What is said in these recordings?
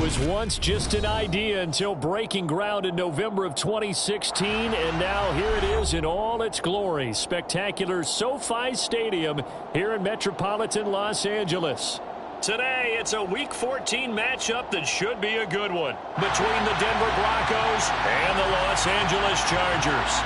was once just an idea until breaking ground in November of 2016, and now here it is in all its glory. Spectacular SoFi Stadium here in metropolitan Los Angeles. Today, it's a Week 14 matchup that should be a good one between the Denver Broncos and the Los Angeles Chargers.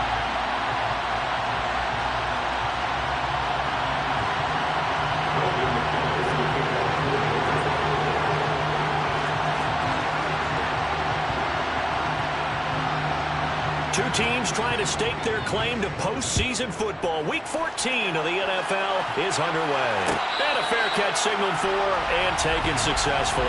Two teams trying to stake their claim to postseason football. Week 14 of the NFL is underway. And a fair catch signaled for and taken successfully.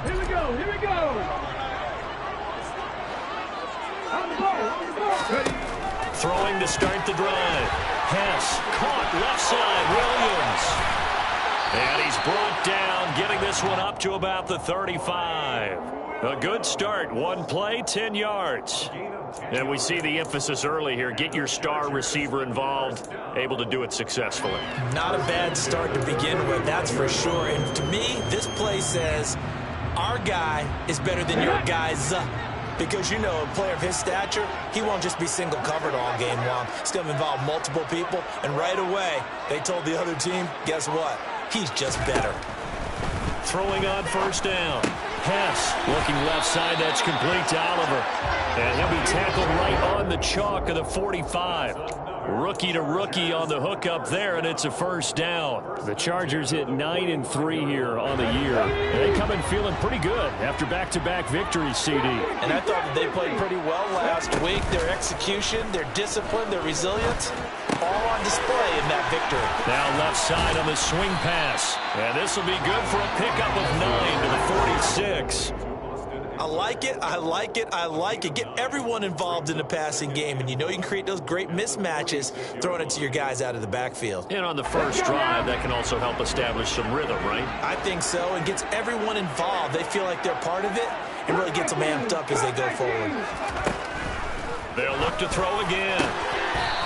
Here we go. Throwing to start the drive. Hess caught left side. Williams. And he's brought down, getting this one up to about the 35. A good start. One play, 10 yards. And we see the emphasis early here. Get your star receiver involved. Able to do it successfully. Not a bad start to begin with, that's for sure. And to me, this play says our guy is better than your guy's. Because, you know, a player of his stature, he won't just be single covered all game long. He's going to involve multiple people. And right away, they told the other team, guess what? He's just better. Throwing on first down. Hess looking left side. That's complete to Oliver. And he'll be tackled right on the chalk of the 45. Rookie to rookie on the hook up there, and it's a first down. The Chargers hit 9-3 here on the year. And they come in feeling pretty good after back-to-back victories, CD. And I thought that they played pretty well last week. Their execution, their discipline, their resilience, all on display in that victory. Now left side on the swing pass. And this will be good for a pickup of 9 to the 46. I like it, I like it, I like it. Get everyone involved in the passing game, and you know you can create those great mismatches throwing it to your guys out of the backfield. And on the first drive, that can also help establish some rhythm, right? I think so, and gets everyone involved. They feel like they're part of it, and really gets them amped up as they go forward. They'll look to throw again.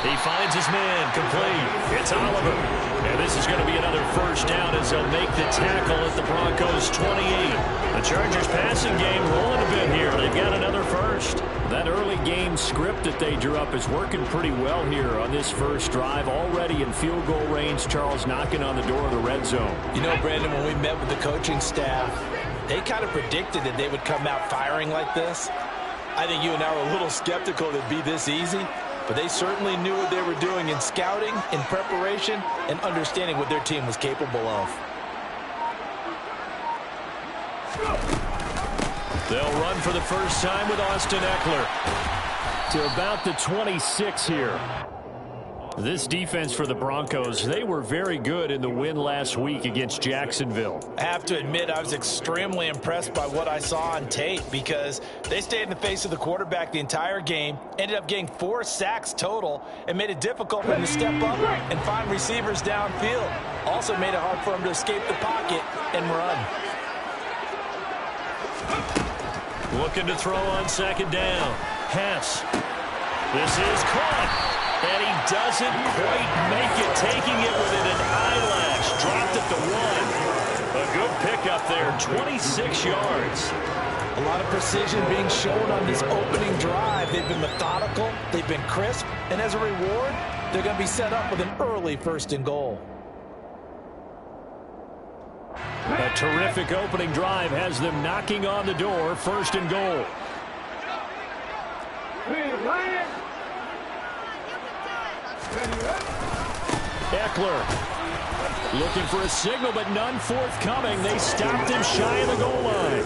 He finds his man, complete. It's Oliver. And this is going to be another first down as they'll make the tackle at the Broncos' 28. The Chargers passing game rolling a bit here. They've got another first. That early game script that they drew up is working pretty well here on this first drive. Already in field goal range, Charles knocking on the door of the red zone. You know, Brandon, when we met with the coaching staff, they kind of predicted that they would come out firing like this. I think you and I were a little skeptical that it'd be this easy. But they certainly knew what they were doing in scouting, in preparation, and understanding what their team was capable of. They'll run for the first time with Austin Eckler to about the 26 here. This defense for the Broncos, they were very good in the win last week against Jacksonville. I have to admit, I was extremely impressed by what I saw on tape because they stayed in the face of the quarterback the entire game, ended up getting 4 sacks total, and made it difficult for them to step up and find receivers downfield. Also made it hard for them to escape the pocket and run. Looking to throw on second down. Hess. This is caught. And he doesn't quite make it, taking it within an eyelash. Dropped at the 1. A good pickup there, 26 yards. A lot of precision being shown on this opening drive. They've been methodical, they've been crisp, and as a reward, they're going to be set up with an early 1st and goal. A terrific opening drive has them knocking on the door, 1st and goal. Eckler looking for a signal, but none forthcoming. They stopped him shy of the goal line.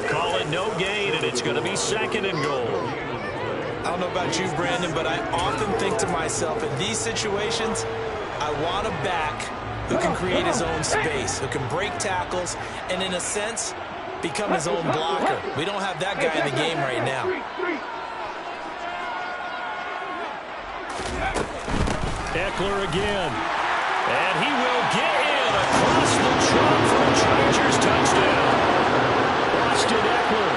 Call it no gain, and it's going to be 2nd and goal. I don't know about you, Brandon, but I often think to myself, in these situations, I want a back who can create his own space, who can break tackles, and in a sense, become his own blocker. We don't have that guy in the game right now. Eckler again. And he will get in across the trunk for a Chargers touchdown. Austin Eckler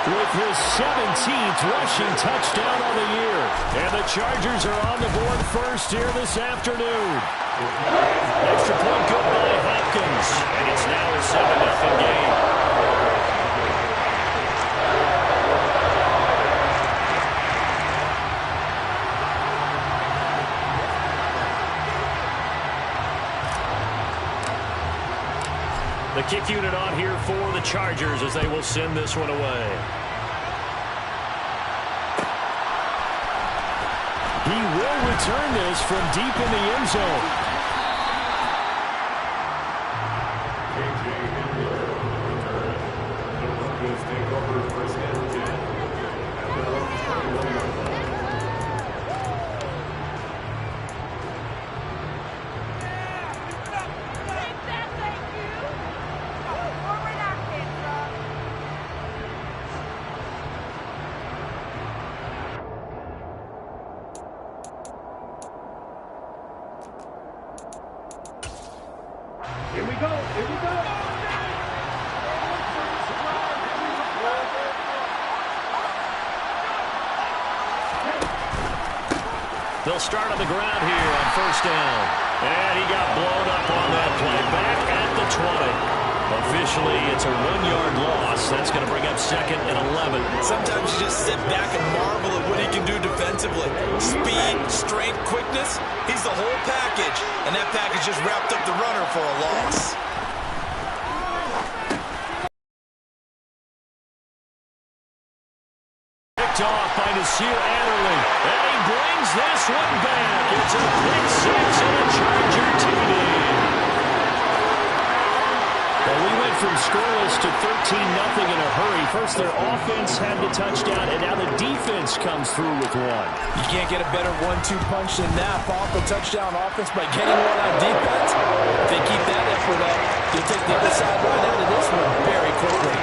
with his 17th rushing touchdown on the year. And the Chargers are on the board first here this afternoon. Extra point good by Hopkins. And it's now a 7-0 game. The kick unit on here for the Chargers as they will send this one away. He will return this from deep in the end zone. They'll start on the ground here on first down. And he got blown up on that play. Back at the 20. Officially, it's a 1-yard loss. That's going to bring up 2nd and 11. Sometimes you just sit back and marvel at what he can do defensively. Speed, strength, quickness. He's the whole package. And that package just wrapped up the runner for a loss. Off by Nasir Adderley, and he brings this one back. It's a pick six and a Charger TD. Well, we went from scoreless to 13-0 in a hurry. First, their offense had the touchdown, and now the defense comes through with one. You can't get a better 1-2 punch than that. Off a touchdown offense by getting one on defense. If they keep that effort up, you'll take the other side right out of this one very quickly.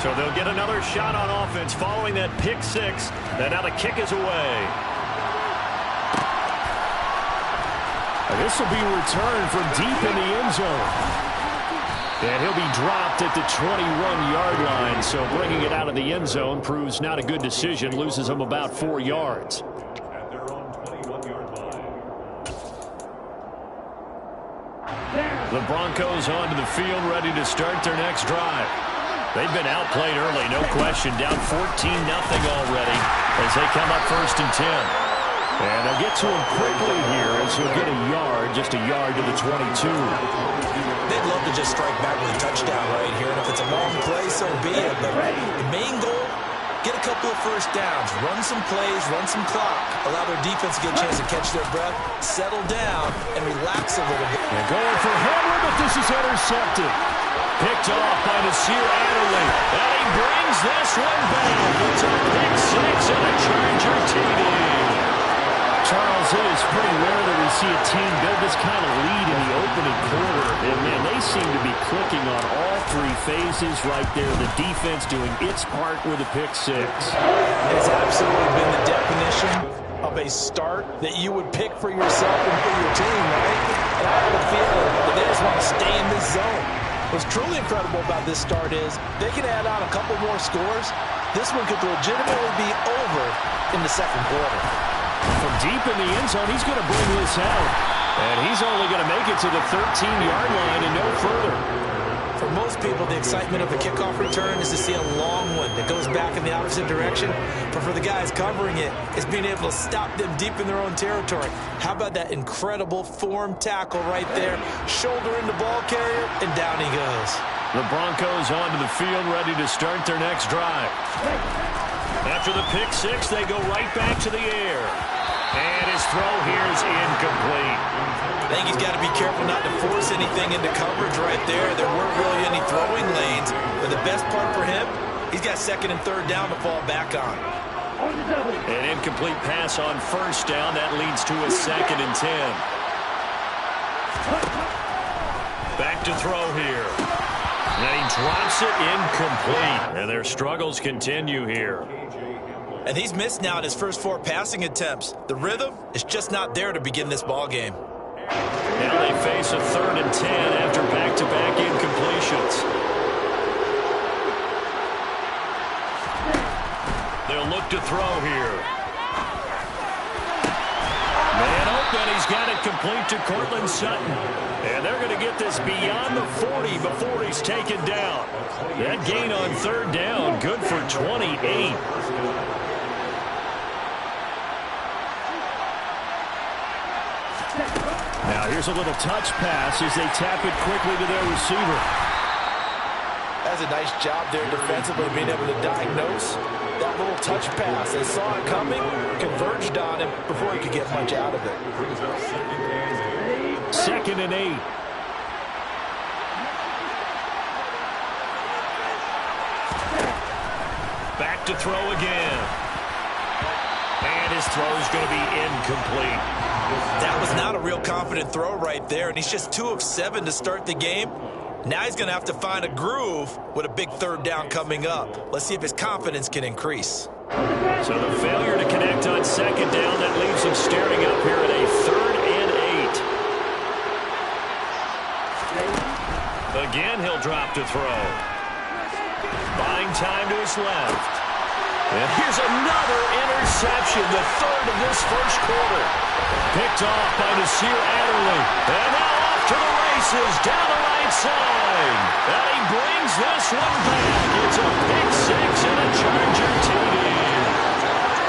So they'll get another shot on offense following that pick six. And now the kick is away. And this will be returned from deep in the end zone. And he'll be dropped at the 21-yard line. So bringing it out of the end zone proves not a good decision. Loses him about 4 yards. At their own 21-yard line. The Broncos onto the field, ready to start their next drive. They've been outplayed early, no question. Down 14-0 already as they come up 1st and 10. And they'll get to him quickly here as he'll get a yard, just a yard to the 22. They'd love to just strike back with a touchdown right here. And if it's a long play, so be it. But the main goal, get a couple of first downs, run some plays, run some clock, allow their defense to get a chance to catch their breath, settle down, and relax a little bit. They're going for Hamler, but this is intercepted. Picked off by Nasir Adderley. And he brings this one back. It's a pick six and a Charger TD. Charles, it is pretty rare that we see a team build this kind of lead in the opening quarter. And, man, they seem to be clicking on all 3 phases right there. The defense doing its part with a pick six. It's absolutely been the definition of a start that you would pick for yourself and for your team, right? And I have a feeling that they just want to stay in this zone. What's truly incredible about this start is they can add on a couple more scores. This one could legitimately be over in the 2nd quarter. From deep in the end zone, he's going to bring this out. And he's only going to make it to the 13-yard line and no further. For most people, the excitement of the kickoff return is to see a long one that goes back in the opposite direction. But for the guys covering it, it's being able to stop them deep in their own territory. How about that incredible form tackle right there? Shoulder in the ball carrier, and down he goes. The Broncos onto the field, ready to start their next drive. After the pick six, they go right back to the air. And his throw here is incomplete. I think he's got to be careful not to force anything into coverage right there. There weren't really any throwing lanes. But the best part for him, he's got 2nd and 3rd down to fall back on. An incomplete pass on first down. That leads to a 2nd and 10. Back to throw here. And he drops it incomplete. And their struggles continue here. And he's missed now in his first 4 passing attempts. The rhythm is just not there to begin this ball game. Now they face a 3rd and 10 after back-to-back incompletions. They'll look to throw here. Man open, he's got it complete to Courtland Sutton. And they're going to get this beyond the 40 before he's taken down. That gain on 3rd down, good for 28. Now here's a little touch pass as they tap it quickly to their receiver. That's a nice job there defensively, being able to diagnose that little touch pass. They saw it coming, converged on him before he could get much out of it. 2nd and 8. Back to throw again. And his throw is going to be incomplete. That was not a real confident throw right there, and he's just 2 of 7 to start the game. Now he's going to have to find a groove with a big 3rd down coming up. Let's see if his confidence can increase. So the failure to connect on 2nd down, that leaves him staring up here at a 3rd and 8. Again, he'll drop to throw. Buying time to his left. And here's another interception, the 3rd of this first quarter. Picked off by Nasir Adderley. And now off to the races, down the right side. And he brings this one back. It's a pick 6 and a Charger TD.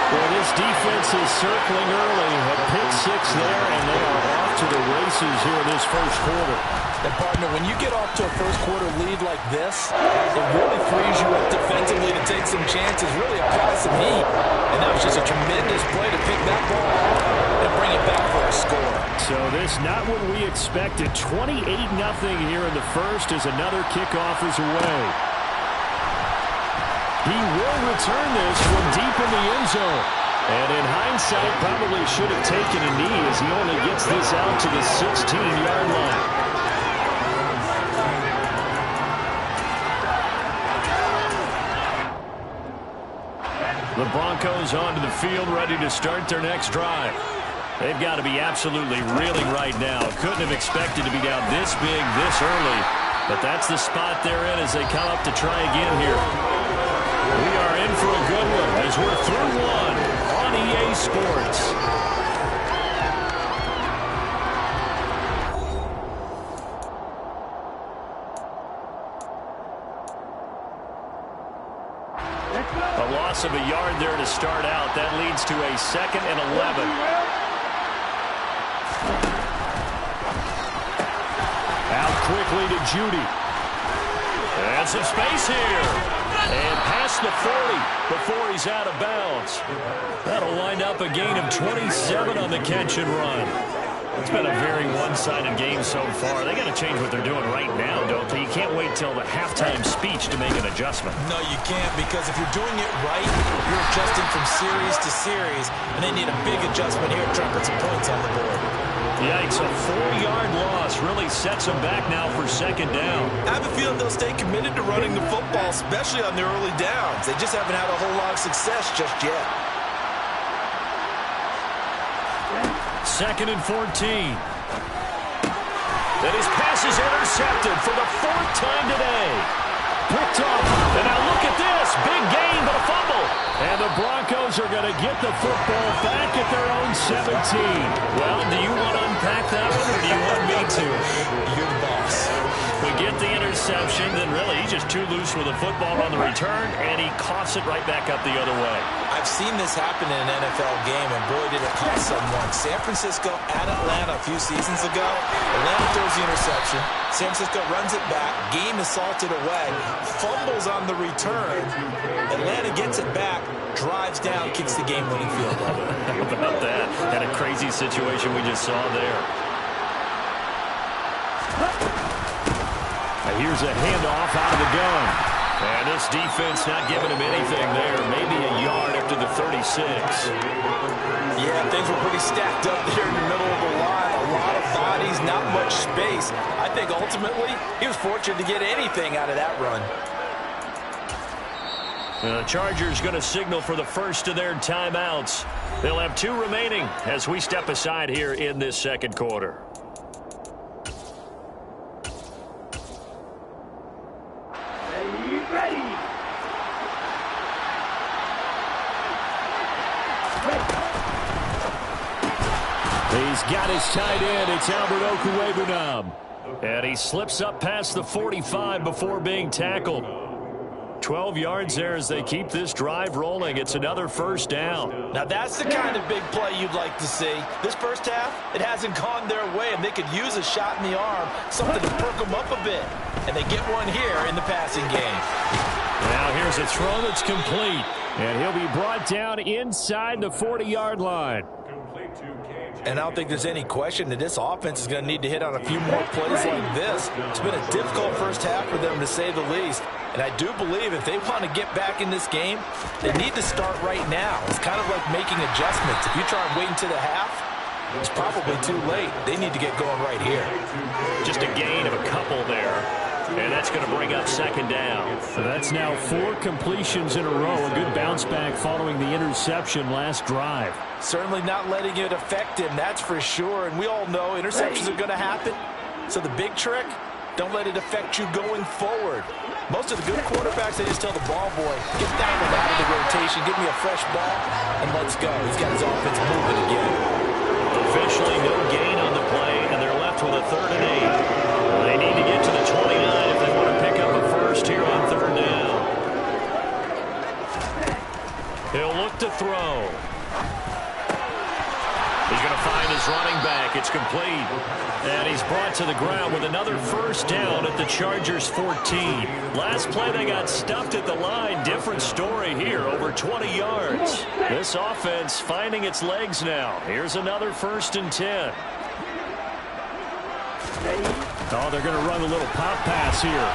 Well, this defense is circling early. A pick 6 there, and they are off to the races here in this first quarter. And, partner, when you get off to a first-quarter lead like this, it really frees you up defensively to take some chances, really apply some heat. And that was just a tremendous play to pick that ball off and bring it back for a score. So this not what we expected. 28-0 here in the first as another kickoff is away. He will return this from deep in the end zone. And in hindsight, probably should have taken a knee as he only gets this out to the 16-yard line. The Broncos onto the field, ready to start their next drive. They've got to be absolutely reeling right now. Couldn't have expected to be down this big, this early. But that's the spot they're in as they come up to try again here. We are in for a good one as we're through one on EA Sports. A loss of a yard there to start out. That leads to a 2nd and 11. Out quickly to Judy. And some space here. And past the 40 before he's out of bounds. That'll wind up a gain of 27 on the catch and run. It's been a very one-sided game so far. They got to change what they're doing right now, don't they? You can't wait till the halftime speech to make an adjustment. No, you can't, because if you're doing it right, you're adjusting from series to series, and they need a big adjustment here to try and put some points on the board. Yikes, a 4-yard loss really sets them back now for 2nd down. I have a feeling they'll stay committed to running the football, especially on their early downs. They just haven't had a whole lot of success just yet. 2nd and 14. Then his pass is intercepted for the 4th time today. Picked off. And now look at this. Big gain, but a fumble. And the Broncos are going to get the football back at their own 17. Well, do you want to unpack that one, or do you want me to? You're the boss. We get the interception, then really he's just too loose with the football on the return, and he coughs it right back up the other way. I've seen this happen in an NFL game, and boy, did it cost someone. San Francisco at Atlanta a few seasons ago. Atlanta throws the interception. San Francisco runs it back. Game is salted away. Fumbles on the return. Atlanta gets it back, drives down, kicks the game-winning field goal. How about that? Had a crazy situation we just saw there. Now here's a handoff out of the gun. And this defense not giving him anything there. Maybe a yard up to the 36. Yeah, things were pretty stacked up there in the middle of the line. A lot of bodies, not much space. I think ultimately he was fortunate to get anything out of that run. The Chargers going to signal for the first of their timeouts. They'll have 2 remaining as we step aside here in this second quarter. He's got his tight end. It's Albert Okwuegbunam. And he slips up past the 45 before being tackled. 12 yards there as they keep this drive rolling. It's another first down. Now that's the kind of big play you'd like to see. This first half, it hasn't gone their way, and they could use a shot in the arm, something to perk them up a bit. And they get one here in the passing game. Now here's a throw that's complete. And he'll be brought down inside the 40-yard line. And I don't think there's any question that this offense is going to need to hit on a few more plays like this. It's been a difficult first half for them, to say the least. And I do believe if they want to get back in this game, they need to start right now. It's kind of like making adjustments. If you try and wait until the half, it's probably too late. They need to get going right here. Just a gain of a couple there. And that's going to bring up second down. So that's now 4 completions in a row. A good bounce back following the interception last drive. Certainly not letting it affect him, that's for sure. And we all know interceptions are going to happen. So the big trick, don't let it affect you going forward. Most of the good quarterbacks, they just tell the ball boy, get down and out of the rotation, give me a fresh ball, and let's go. He's got his offense moving again. Officially no gain on the play, and they're left with a 3rd and 8. They need to get to the 29 if they want to pick up a first here on 3rd down. He'll look to throw. He's going to find his running back. It's complete. And he's brought to the ground with another first down at the Chargers 14. Last play they got stuffed at the line. Different story here, over 20 yards. This offense finding its legs now. Here's another 1st and 10. Oh, they're going to run a little pop pass here.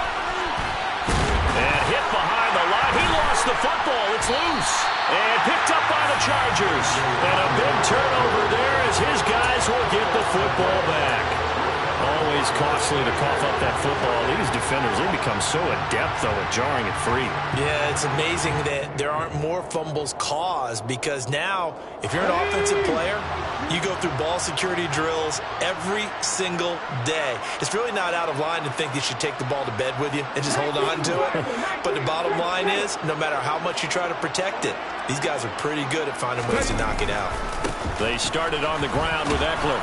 And hit behind the line. He lost the football. It's loose. And picked up by the Chargers. And a big turnover there as his guys will get the football back. Always costly to cough up that football. These defenders, they become so adept, though, at jarring it free. Yeah, it's amazing that there aren't more fumbles caused, because now, if you're an offensive player, you go through ball security drills every single day. It's really not out of line to think you should take the ball to bed with you and just hold on to it. But the bottom line is, no matter how much you try to protect it, these guys are pretty good at finding ways to knock it out. They started on the ground with Eckler.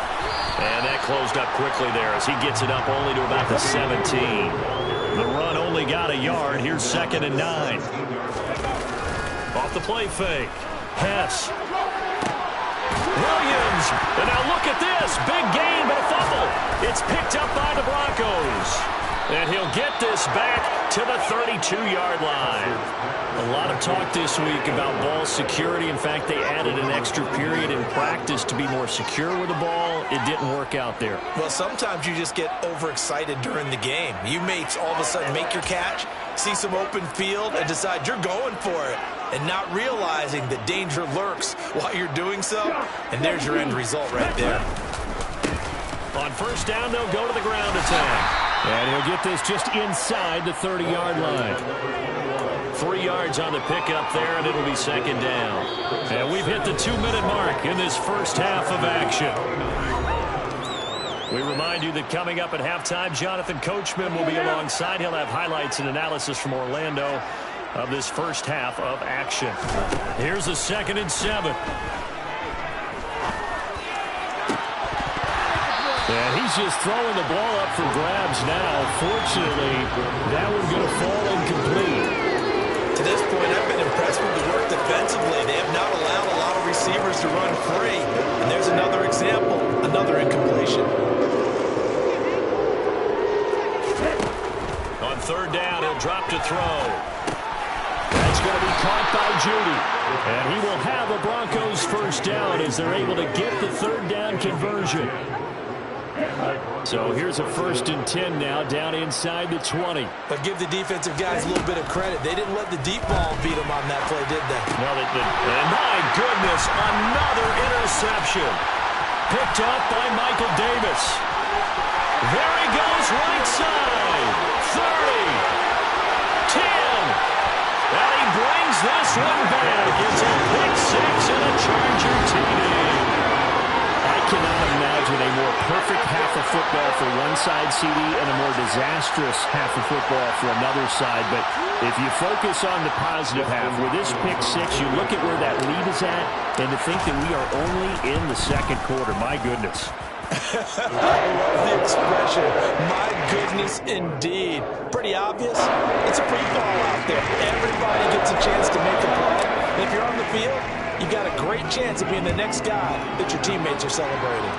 And that closed up quickly there as he gets it up only to about the 17. The run only got a yard. Here's 2nd and 9. Off the play fake. Hess. Williams. And now look at this. Big gain, but a fumble. It's picked up by the Broncos. And he'll get this back to the 32-yard line. A lot of talk this week about ball security. In fact, they added an extra period in practice to be more secure with the ball. It didn't work out there. Well, sometimes you just get overexcited during the game. You may all of a sudden make your catch, see some open field, and decide you're going for it, and not realizing that danger lurks while you're doing so. And there's your end result right there. On first down, they'll go to the ground attack. And he'll get this just inside the 30-yard line. 3 yards on the pickup there, and it'll be 2nd down. And we've hit the 2-minute mark in this first half of action. We remind you that coming up at halftime, Jonathan Coachman will be alongside. He'll have highlights and analysis from Orlando of this first half of action. Here's the 2nd and 7. And he's just throwing the ball up for grabs now. Fortunately, that one's going to fall incomplete. To this point, I've been impressed with the work defensively. They have not allowed a lot of receivers to run free. And there's another example, another incompletion. On 3rd down, he'll drop to throw. That's going to be caught by Judy. And he will have a Broncos first down as they're able to get the 3rd down conversion. So here's a 1st and 10 now, down inside the 20. But give the defensive guys a little bit of credit. They didn't let the deep ball beat them on that play, did they? No, they didn't. And my goodness, another interception. Picked off by Michael Davis. football for one side, CD, and a more disastrous half of football for another side. But if you focus on the positive half, with this pick six, you look at where that lead is at, and to think that we are only in the second quarter. My goodness. I love the expression. My goodness, indeed. Pretty obvious. It's a free fall out there. Everybody gets a chance to make a play. And if you're on the field, you've got a great chance of being the next guy that your teammates are celebrating.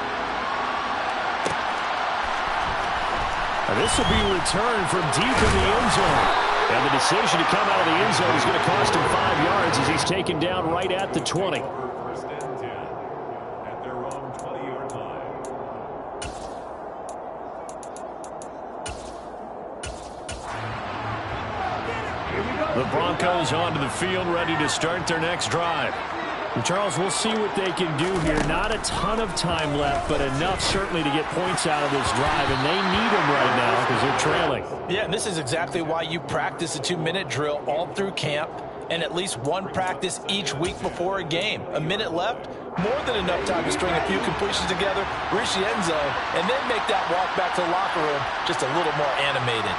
And this will be returned from deep in the end zone. And the decision to come out of the end zone is going to cost him 5 yards as he's taken down right at the 20. First and 10 at their own 20-yard line. The Broncos onto the field, ready to start their next drive. And Charles, we'll see what they can do here. Not a ton of time left, but enough certainly to get points out of this drive, and they need them right now because they're trailing. Yeah, and this is exactly why you practice a 2-minute drill all through camp and at least one practice each week before a game. A minute left, more than enough time to string a few completions together, reach the end zone, and then make that walk back to the locker room just a little more animated.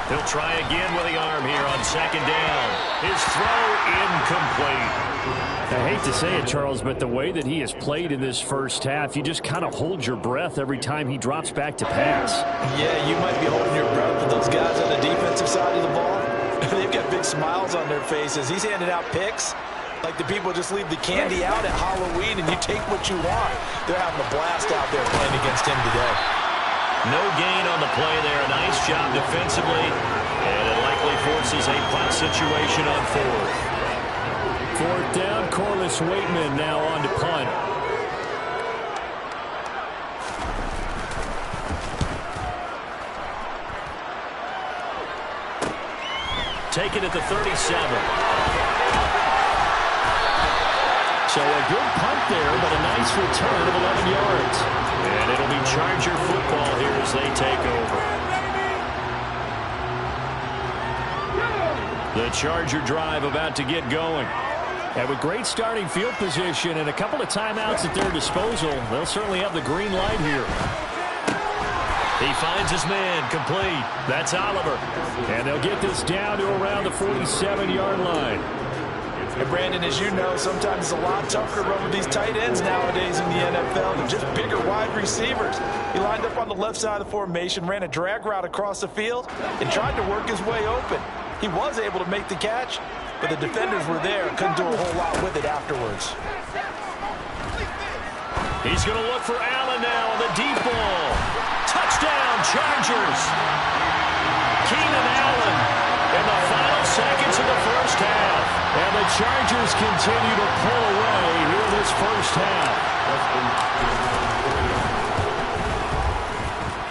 He'll try again with the arm here on second down. His throw incomplete. I hate to say it, Charles, but the way that he has played in this first half, you just kind of hold your breath every time he drops back to pass. Yeah, you might be holding your breath, but those guys on the defensive side of the ball, they've got big smiles on their faces. He's handing out picks like the people just leave the candy out at Halloween and you take what you want. They're having a blast out there playing against him today. No gain on the play there. A nice job defensively. And it likely forces a punt situation on fourth. Fourth down, Corliss Waitman now on to punt. Taken at the 37. So a good punt there, but a nice return of 11 yards. And it'll be Charger football here as they take over. The Charger drive about to get going. And with great starting field position and a couple of timeouts at their disposal, they'll certainly have the green light here. He finds his man, complete. That's Oliver. And they'll get this down to around the 47-yard line. And Brandon, as you know, sometimes it's a lot tougher to run with these tight ends nowadays in the NFL than just bigger wide receivers. He lined up on the left side of the formation, ran a drag route across the field, and tried to work his way open. He was able to make the catch, but the defenders were there and couldn't do a whole lot with it afterwards. He's going to look for Allen now on the deep ball. Touchdown, Chargers. Keenan Allen in the final seconds of the first half. And the Chargers continue to pull away here in this first half.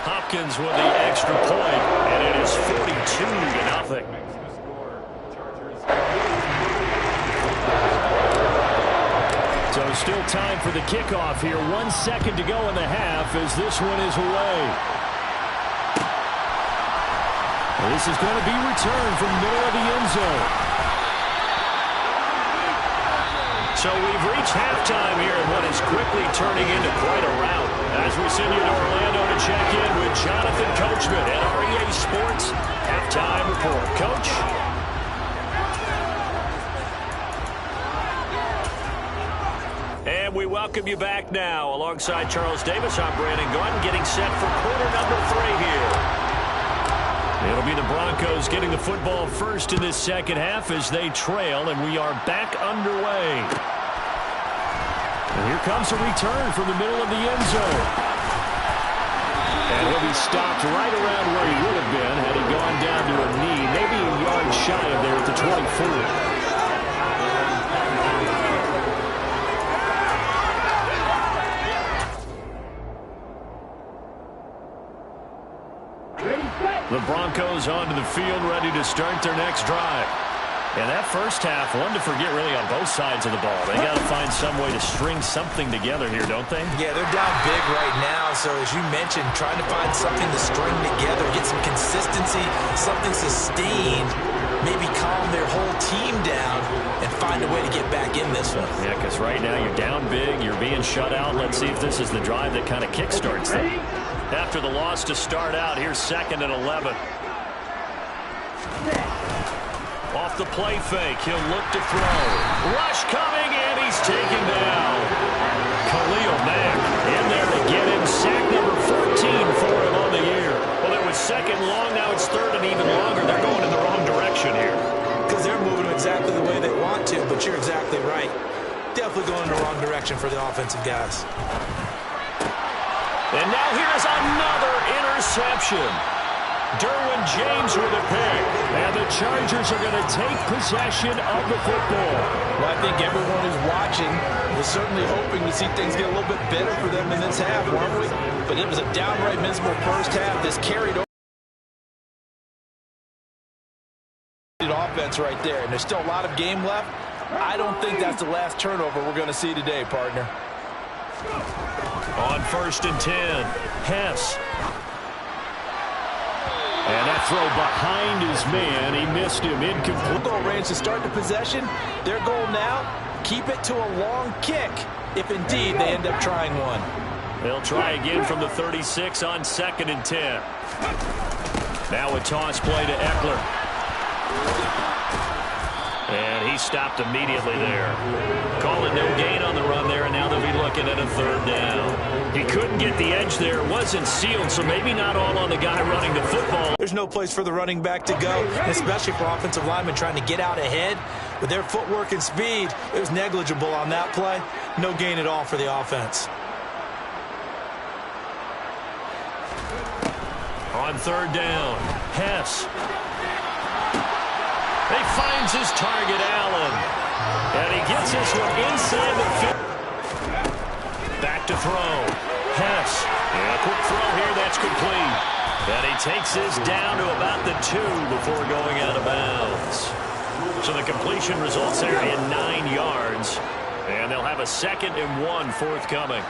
Hopkins with the extra point, and it is 42-0. So still time for the kickoff here. 1 second to go in the half as this one is away. This is going to be returned from the middle of the end zone. So we've reached halftime here in what is quickly turning into quite a rout. As we send you to Orlando to check in with Jonathan Coachman at REA Sports Halftime Report. Coach? And we welcome you back now. Alongside Charles Davis, I'm Brandon Gaudin, getting set for quarter number 3 here. It'll be the Broncos getting the football first in this second half as they trail, and we are back underway. And here comes a return from the middle of the end zone. And he'll be stopped right around where he would have been had he gone down to a knee, maybe a yard shy of there at the 24. The Broncos onto the field, ready to start their next drive. And that first half, one to forget really on both sides of the ball. They got to find some way to string something together here, don't they? Yeah, they're down big right now. So as you mentioned, trying to find something to string together, get some consistency, something sustained maybe calm their whole team down and find a way to get back in this one. Yeah, because right now you're down big, you're being shut out. Let's see if this is the drive that kind of kickstarts them. After the loss to start out, here's 2nd and 11. Off the play fake, he'll look to throw. Rush coming, and he's taken down. Khalil Mack in there to get him. Sack number 14 for him on the year. Well, it was 2nd long, now it's 3rd and even longer. They're going in the wrong direction here. Because they're moving exactly the way they want to, but you're exactly right. Definitely going in the wrong direction for the offensive guys. And now here's another interception. Derwin James with a pick. And the Chargers are going to take possession of the football. Well, I think everyone who's watching is certainly hoping to see things get a little bit better for them in this half, weren't we? But it was a downright miserable first half. This carried over. Offense right there, and there's still a lot of game left. I don't think that's the last turnover we're going to see today, partner. On 1st and 10, Hess. And that throw behind his man. He missed him. Incomplete. Goal range to start the possession. Their goal now, keep it to a long kick, if indeed they end up trying one. They'll try again from the 36 on 2nd and 10. Now a toss play to Eckler. And he stopped immediately there. Calling no gain on the run there, and now they'll be looking at a 3rd down. He couldn't get the edge there. It wasn't sealed, so maybe not all on the guy running the football. There's no place for the running back to go, especially for offensive linemen trying to get out ahead. With their footwork and speed, it was negligible on that play. No gain at all for the offense. On 3rd down, Hess. He finds his target, Allen. And he gets this one inside the field. Back to throw. Hess. And a quick throw here. That's complete. And he takes this down to about the 2 before going out of bounds. So the completion results there in 9 yards. And they'll have a 2nd and 1 forthcoming.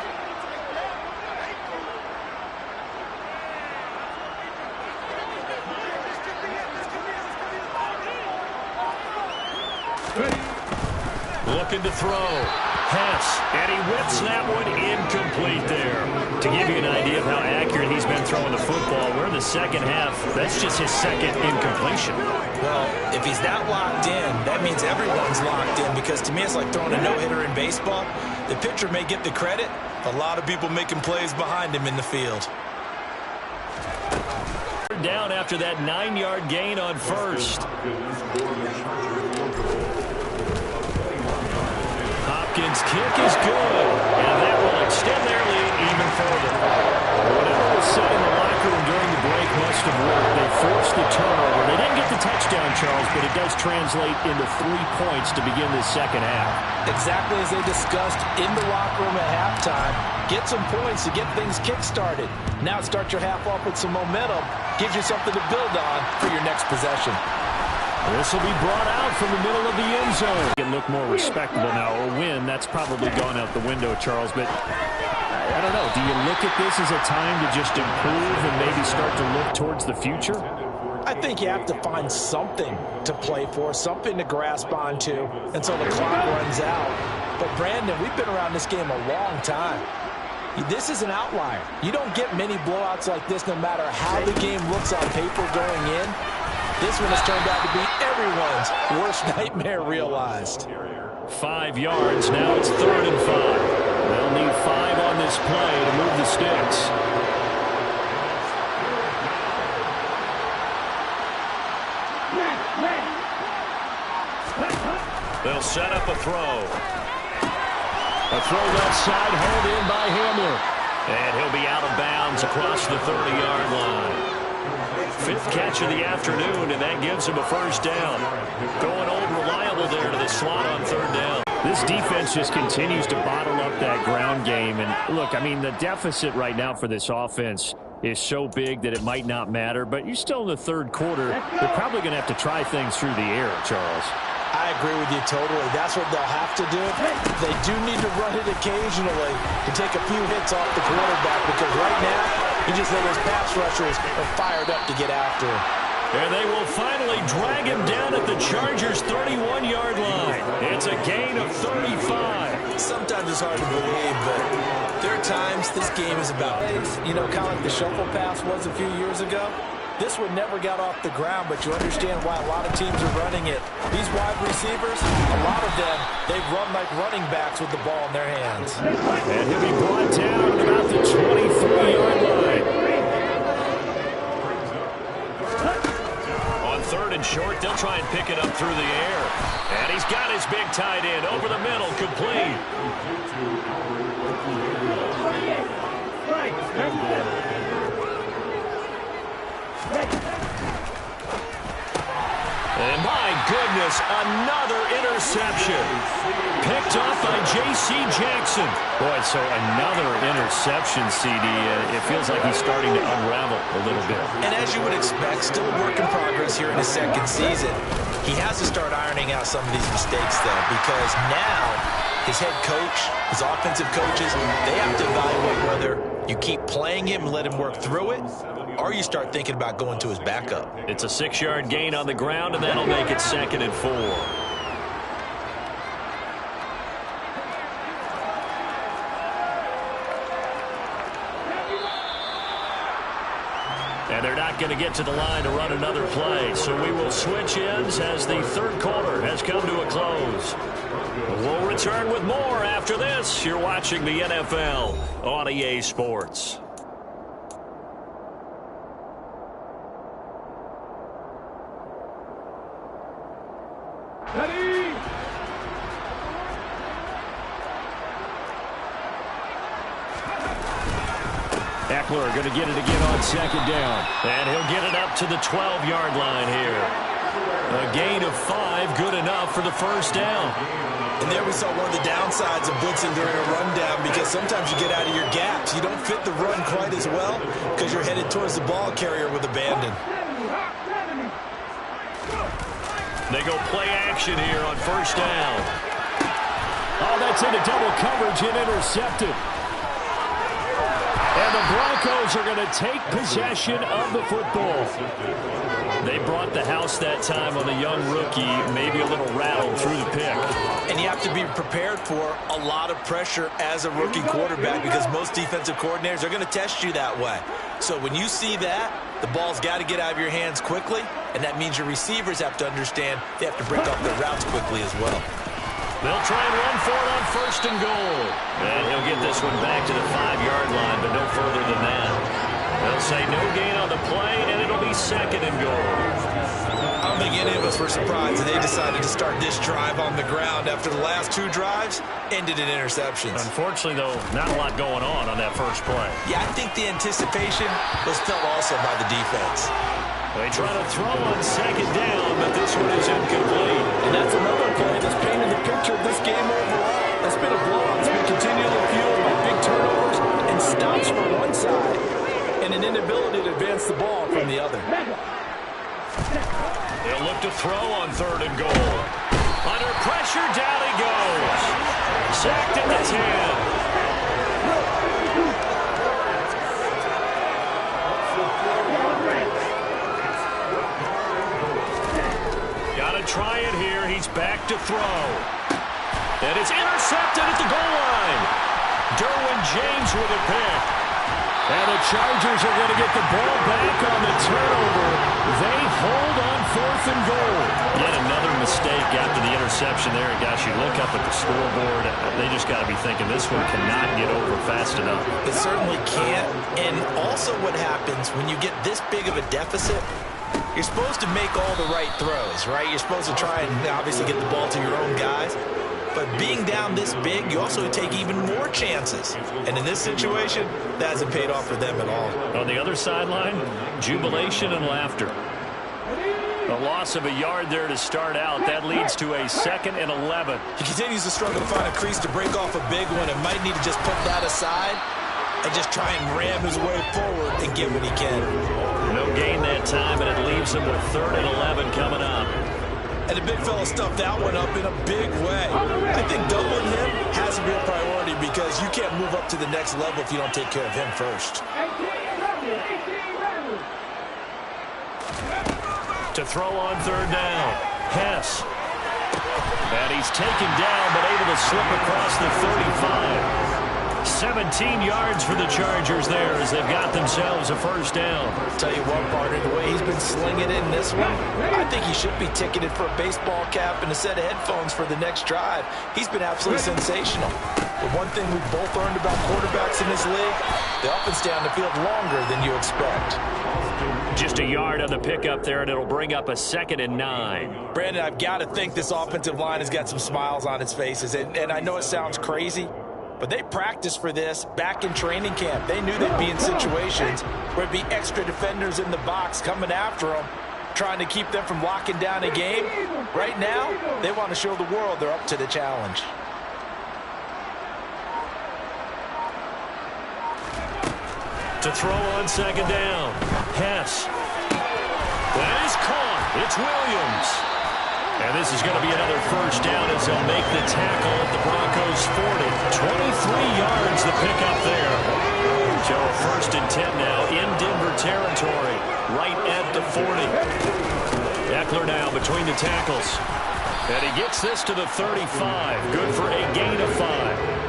Looking to throw. Hess. And he whips that one incomplete there. To give you an idea of how accurate he's been throwing the football, we're in the 2nd half. That's just his 2nd incompletion. Well, if he's that locked in, that means everyone's locked in, because to me it's like throwing a no-hitter in baseball. The pitcher may get the credit. A lot of people making plays behind him in the field. Down after that 9-yard gain on 1st. Hopkins' kick is good, and that will extend their lead even further. Whatever was said in the locker room during the break must have worked. They forced the turnover. They didn't get the touchdown, Charles, but it does translate into 3 points to begin this 2nd half. Exactly as they discussed in the locker room at halftime. Get some points to get things kick-started. Now start your half off with some momentum. Gives you something to build on for your next possession. This will be brought out from the middle of the end zone. It look more respectable now, or win. That's probably gone out the window, Charles. But I don't know. Do you look at this as a time to just improve and maybe start to look towards the future? I think you have to find something to play for, something to grasp onto until the clock runs out. But, Brandon, we've been around this game a long time. This is an outlier. You don't get many blowouts like this no matter how the game looks on paper going in. This one has turned out to be everyone's worst nightmare realized. 5 yards. Now it's 3rd and 5. They'll need 5 on this play to move the sticks. They'll set up a throw. A throw left side, held in by Hamler. And he'll be out of bounds across the 30-yard line. 5th catch of the afternoon, and that gives him a 1st down. Going old reliable there to the slot on 3rd down. This defense just continues to bottle up that ground game. And look, I mean, the deficit right now for this offense is so big that it might not matter. But you're still in the 3rd quarter. They're probably going to have to try things through the air, Charles. I agree with you totally. That's what they'll have to do. They do need to run it occasionally to take a few hits off the quarterback, because right now, you just know those pass rushers are fired up to get after him. And they will finally drag him down at the Chargers' 31-yard line. It's a gain of 35. Sometimes it's hard to believe, but there are times this game is about. You know, kind of like the shuffle pass was a few years ago. This one never got off the ground, but you understand why a lot of teams are running it. These wide receivers, a lot of them, they run like running backs with the ball in their hands. And he'll be brought down at about the 23-yard line. On third and short, they'll try and pick it up through the air. And he's got his big tight end over the middle, complete. And my goodness, another interception. Picked off by J.C. Jackson. Boy, so another interception, CD. It feels like he's starting to unravel a little bit. And as you would expect, still a work in progress here in his second season. He has to start ironing out some of these mistakes, though, because now his head coach, his offensive coaches, they have to evaluate whether you keep playing him and let him work through it, or you start thinking about going to his backup. It's a 6-yard gain on the ground, and that'll make it 2nd and 4. And they're not going to get to the line to run another play. So we will switch ends as the third quarter has come to a close. We'll return with more after this. You're watching the NFL on EA Sports. Eckler going to get it again on 2nd down. And he'll get it up to the 12-yard line here. A gain of 5, good enough for the first down. And there we saw one of the downsides of blitzing during a rundown, because sometimes you get out of your gaps. You don't fit the run quite as well because you're headed towards the ball carrier with abandon. They go play action here on first down. Oh, that's into double coverage and intercepted. And the Broncos are going to take possession of the football. They brought the house that time on the young rookie, maybe a little rattled through the pick. And you have to be prepared for a lot of pressure as a rookie quarterback, because most defensive coordinators are going to test you that way. So when you see that, the ball's got to get out of your hands quickly, and that means your receivers have to understand they have to break off their routes quickly as well. They'll try and run for it on first and goal. And he'll get this one back to the 5-yard line, but no further than that. They'll say no gain on the play, and it'll be 2nd and goal. I don't think any of us were surprised that they decided to start this drive on the ground after the last 2 drives ended in interceptions. Unfortunately, though, not a lot going on that first play. Yeah, I think the anticipation was felt also by the defense. They try to throw on 2nd down, but this one is incomplete. And that's another play that's painted the picture of this game overall. It's been a blowout. It's been continually fueled by big turnovers and stops from one side and an inability to advance the ball from the other. They'll look to throw on 3rd and goal. Under pressure, down he goes. Sacked at the 10. Try it here. He's back to throw. And it's intercepted at the goal line. Derwin James with a pick. And the Chargers are going to get the ball back on the turnover. They hold on 4th and goal. Yet another mistake after the interception there. Gosh, you look up at the scoreboard. They just got to be thinking this one cannot get over fast enough. It certainly can't. And also what happens when you get this big of a deficit, you're supposed to make all the right throws, right? You're supposed to try and obviously get the ball to your own guys. But being down this big, you also take even more chances. And in this situation, that hasn't paid off for them at all. On the other sideline, jubilation and laughter. A loss of a yard there to start out. That leads to a 2nd and 11. He continues to struggle to find a crease to break off a big one, and might need to just put that aside and just try and ram his way forward and get what he can. No gain that time, and it leaves him with 3rd and 11 coming up. And the big fella stuffed that one up in a big way. I think doubling him has to be a priority, because you can't move up to the next level if you don't take care of him first. To throw on third down, Hess. And he's taken down, but able to slip across the 35. 17 yards for the Chargers there as they've got themselves a first down. Tell you what, partner, the way he's been slinging in this one, I think he should be ticketed for a baseball cap and a set of headphones for the next drive. He's been absolutely sensational. The one thing we've both learned about quarterbacks in this league, they often stay on the field longer than you expect. Just a yard on the pickup there, and it'll bring up a 2nd and 9. Brandon, I've got to think this offensive line has got some smiles on its faces, and I know it sounds crazy, but they practiced for this back in training camp. They knew they'd be in situations where it'd be extra defenders in the box coming after them, trying to keep them from locking down a game. Right now, they want to show the world they're up to the challenge. To throw on second down, Hess. That is caught. It's Williams. And this is going to be another first down as they'll make the tackle at the Broncos 40. 23 yards the pickup there. So 1st and 10 now in Denver territory, right at the 40. Eckler now between the tackles. And he gets this to the 35. Good for a gain of 5.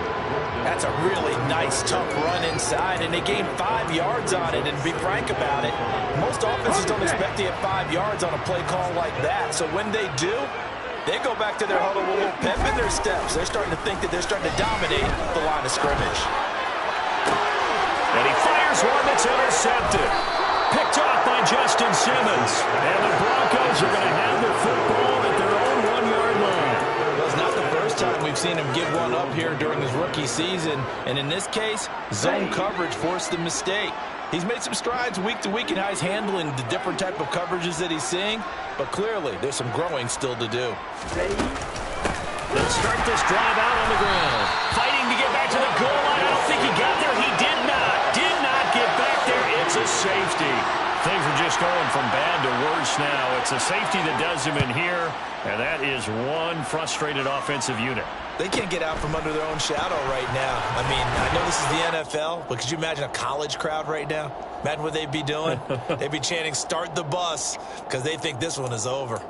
That's a really nice, tough run inside, and they gained 5 yards on it. And to be frank about it, most offenses don't expect to get 5 yards on a play call like that. So when they do, they go back to their huddle with a little pep in their steps. They're starting to think that they're starting to dominate the line of scrimmage. And he fires one that's intercepted. Picked off by Justin Simmons. And the Broncos are going to have the football at their own 1-yard line. Well, it's not the first time we've seen him give one up here during his rookie season. And in this case, zone coverage forced the mistake. He's made some strides week to week in how he's handling the different type of coverages that he's seeing. But clearly, there's some growing still to do. They'll start this drive out on the ground. Fighting to get back to the goal line. I don't think he got there. He did not. Did not get back there. It's a safety. Things are just going from bad to worse now. It's a safety that does him in here, and that is one frustrated offensive unit. They can't get out from under their own shadow right now. I mean, I know this is the NFL, but could you imagine a college crowd right now? Imagine what they'd be doing. They'd be chanting, "Start the bus," because they think this one is over.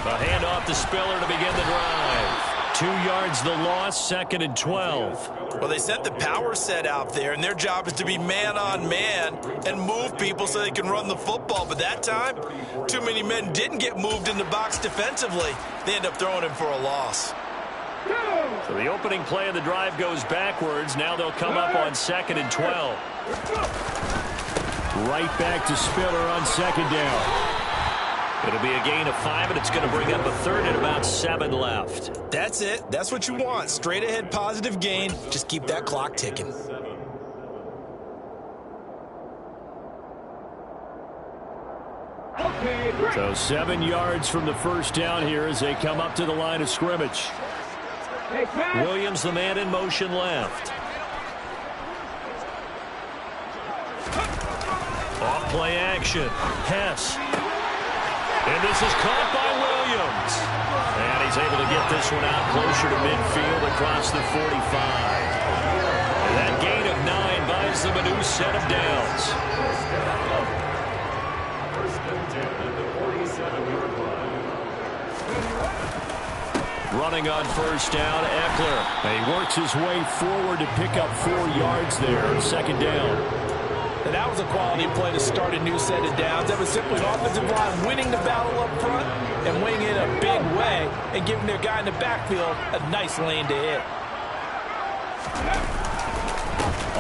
A handoff to Spiller to begin the drive. 2 yards the loss, 2nd and 12. Well, they sent the power set out there, and their job is to be man-on-man and move people so they can run the football. But that time, too many men didn't get moved in the box defensively. They end up throwing him for a loss. So the opening play of the drive goes backwards. Now they'll come up on 2nd and 12. Right back to Spiller on 2nd down. It'll be a gain of 5, and it's going to bring up a 3rd and about 7 left. That's it. That's what you want. Straight ahead positive gain. Just keep that clock ticking. So 7 yards from the first down here as they come up to the line of scrimmage. Williams, the man in motion left. Off play action. Hess. And this is caught by Williams. And he's able to get this one out closer to midfield across the 45. And that gain of 9 buys them a new set of downs. Running on first down, Eckler. He works his way forward to pick up 4 yards there on 2nd down. And that was a quality play to start a new set of downs. That was simply an offensive line winning the battle up front and winning it a big way and giving their guy in the backfield a nice lane to hit.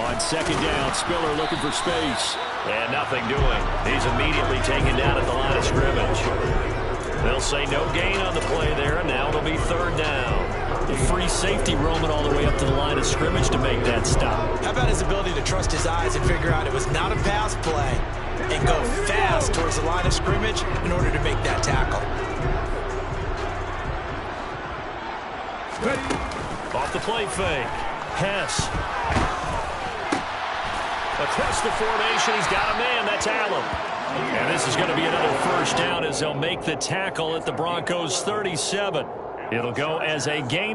On 2nd down, Spiller looking for space. And nothing doing. He's immediately taken down at the line of scrimmage. They'll say no gain on the play there, and now it'll be 3rd down. The free safety roaming all the way up to the line of scrimmage to make that stop. How about his ability to trust his eyes and figure out it was not a pass play and go fast towards the line of scrimmage in order to make that tackle? Off the play fake. Hess. Across the formation, he's got a man. That's Allen. And this is going to be another first down as they'll make the tackle at the Broncos 37. It'll go as a gain of